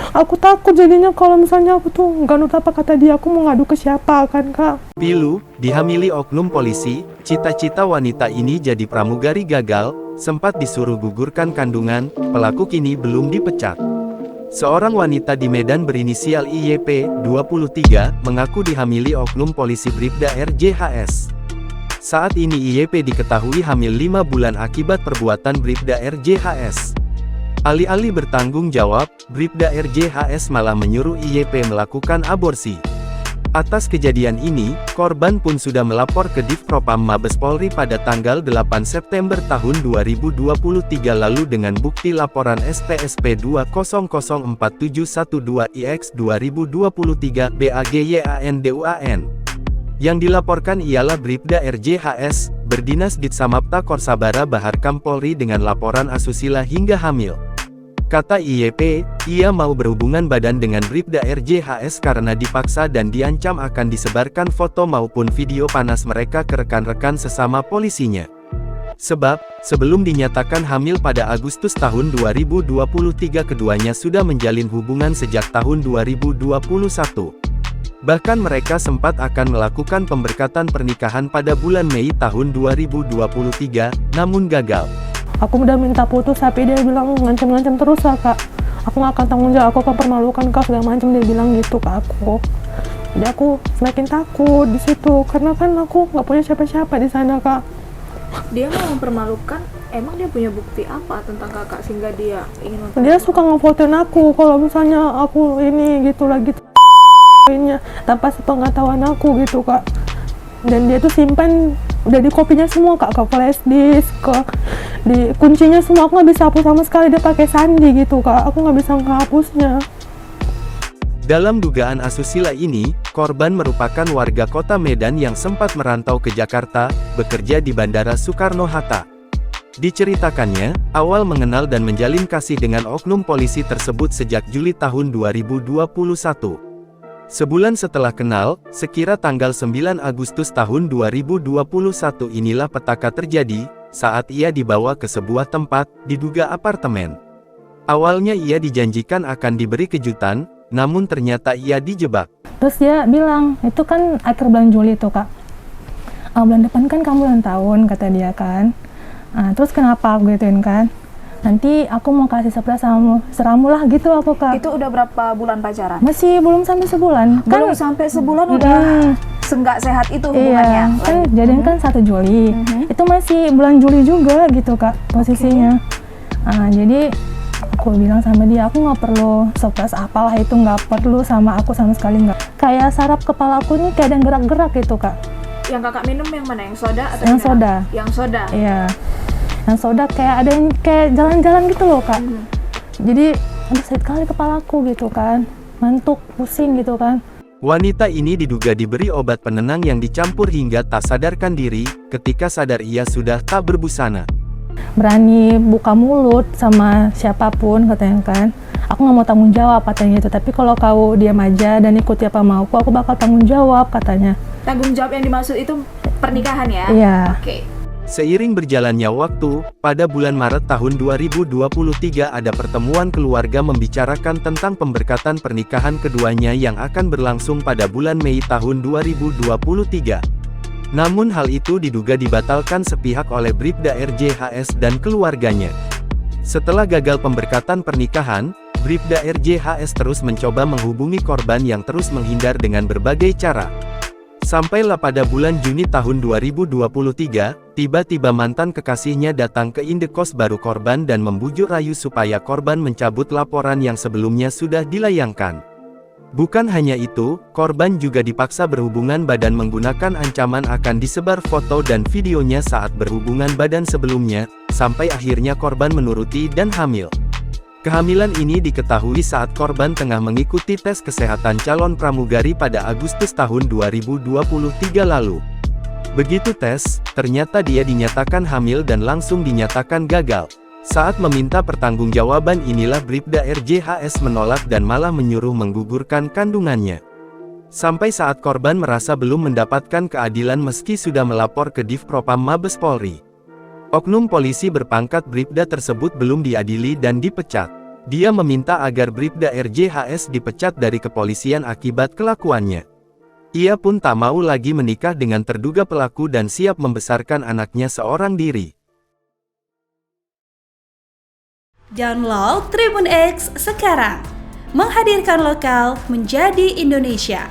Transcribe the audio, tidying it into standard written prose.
Aku takut jadinya kalau misalnya aku tuh nggak nurut apa kata dia, aku mau ngadu ke siapa kan Kak. Pilu, dihamili oknum polisi, cita-cita wanita ini jadi pramugari gagal, sempat disuruh gugurkan kandungan, pelaku kini belum dipecat. Seorang wanita di Medan berinisial IYP, 23, mengaku dihamili oknum polisi Bribda RJHS. Saat ini IYP diketahui hamil 5 bulan akibat perbuatan Bribda RJHS. Alih-alih bertanggung jawab, Bribda RJHS malah menyuruh IYP melakukan aborsi. Atas kejadian ini, korban pun sudah melapor ke Divpropam Mabes Polri pada tanggal 8 September tahun 2023 lalu dengan bukti laporan SPSP 2004712IX 2023 BAGYANDUAN. Yang dilaporkan ialah Bribda RJHS, berdinas Ditsamapta Korsabara Baharkam Polri dengan laporan asusila hingga hamil. Kata IYP, ia mau berhubungan badan dengan Bribda RJHS karena dipaksa dan diancam akan disebarkan foto maupun video panas mereka ke rekan-rekan sesama polisinya. Sebab, sebelum dinyatakan hamil pada Agustus tahun 2023 keduanya sudah menjalin hubungan sejak tahun 2021. Bahkan mereka sempat akan melakukan pemberkatan pernikahan pada bulan Mei tahun 2023, namun gagal. Aku udah minta putus tapi dia bilang ngancam-ngancam terus lah Kak. Aku gak akan tanggung jawab, aku akan permalukan kau segala macam, dia bilang gitu ke aku. Jadi aku semakin takut di situ karena kan aku nggak punya siapa-siapa di sana Kak. Dia mau mempermalukan, emang dia punya bukti apa tentang kakak sehingga dia ingin mempermalukan? Dia suka ngefotoin aku kalau misalnya aku ini gitu lagi tanpa sepengetahuan aku gitu Kak. Dan dia tuh simpan udah di kopinya semua Kak, ke flash disk, di kuncinya semua, aku nggak bisa hapus sama sekali, dia pakai sandi gitu Kak, aku nggak bisa menghapusnya. Dalam dugaan asusila ini, korban merupakan warga kota Medan yang sempat merantau ke Jakarta, bekerja di Bandara Soekarno-Hatta. Diceritakannya, awal mengenal dan menjalin kasih dengan oknum polisi tersebut sejak Juli tahun 2021. Sebulan setelah kenal, sekira tanggal 9 Agustus tahun 2021 inilah petaka terjadi, saat ia dibawa ke sebuah tempat, diduga apartemen. Awalnya ia dijanjikan akan diberi kejutan, namun ternyata ia dijebak. Terus dia bilang, itu kan akhir bulan Juli tuh Kak. Bulan depan kan kamu ulang tahun, kata dia kan. Terus kenapa aku gituin kan? Nanti aku mau kasih surprise sama seramu lah gitu aku Kak. Itu udah berapa bulan pacaran? Masih belum sampai sebulan. Belum sampai sebulan udah senggak sehat itu hubungannya. Iya, kan jadian kan 1 Juli. Itu masih bulan Juli juga gitu Kak posisinya. Jadi aku bilang sama dia, aku nggak perlu surprise apalah itu, nggak perlu sama aku sama sekali nggak. Kayak saraf kepala aku nih kayak ada yang gerak-gerak gitu Kak. Yang kakak minum yang mana? Yang soda atau yang soda? Yang soda. Iya. Yang soda kayak ada yang kayak jalan-jalan gitu loh Kak. Jadi aduh sakit kali kepalaku gitu kan, ngantuk, pusing gitu kan. Wanita ini diduga diberi obat penenang yang dicampur hingga tak sadarkan diri, ketika sadar ia sudah tak berbusana. Berani buka mulut sama siapapun katanya kan, aku nggak mau tanggung jawab katanya itu, tapi kalau kau diam aja dan ikuti apa mauku, aku bakal tanggung jawab katanya. Tanggung jawab yang dimaksud itu pernikahan ya? Iya. Oke. Seiring berjalannya waktu, pada bulan Maret tahun 2023 ada pertemuan keluarga membicarakan tentang pemberkatan pernikahan keduanya yang akan berlangsung pada bulan Mei tahun 2023. Namun hal itu diduga dibatalkan sepihak oleh Bribda RJHS dan keluarganya. Setelah gagal pemberkatan pernikahan, Bribda RJHS terus mencoba menghubungi korban yang terus menghindar dengan berbagai cara. Sampailah pada bulan Juni tahun 2023, tiba-tiba mantan kekasihnya datang ke indekos baru korban dan membujuk rayu supaya korban mencabut laporan yang sebelumnya sudah dilayangkan. Bukan hanya itu, korban juga dipaksa berhubungan badan menggunakan ancaman akan disebar foto dan videonya saat berhubungan badan sebelumnya, sampai akhirnya korban menuruti dan hamil. Kehamilan ini diketahui saat korban tengah mengikuti tes kesehatan calon pramugari pada Agustus tahun 2023 lalu. Begitu tes, ternyata dia dinyatakan hamil dan langsung dinyatakan gagal. Saat meminta pertanggungjawaban inilah Bribda RJHS menolak dan malah menyuruh menggugurkan kandungannya. Sampai saat korban merasa belum mendapatkan keadilan meski sudah melapor ke Divpropam Mabes Polri. Oknum polisi berpangkat Bribda tersebut belum diadili dan dipecat. Dia meminta agar Bribda RJHS dipecat dari kepolisian akibat kelakuannya. Ia pun tak mau lagi menikah dengan terduga pelaku dan siap membesarkan anaknya seorang diri. Download Tribun X sekarang, menghadirkan lokal menjadi Indonesia.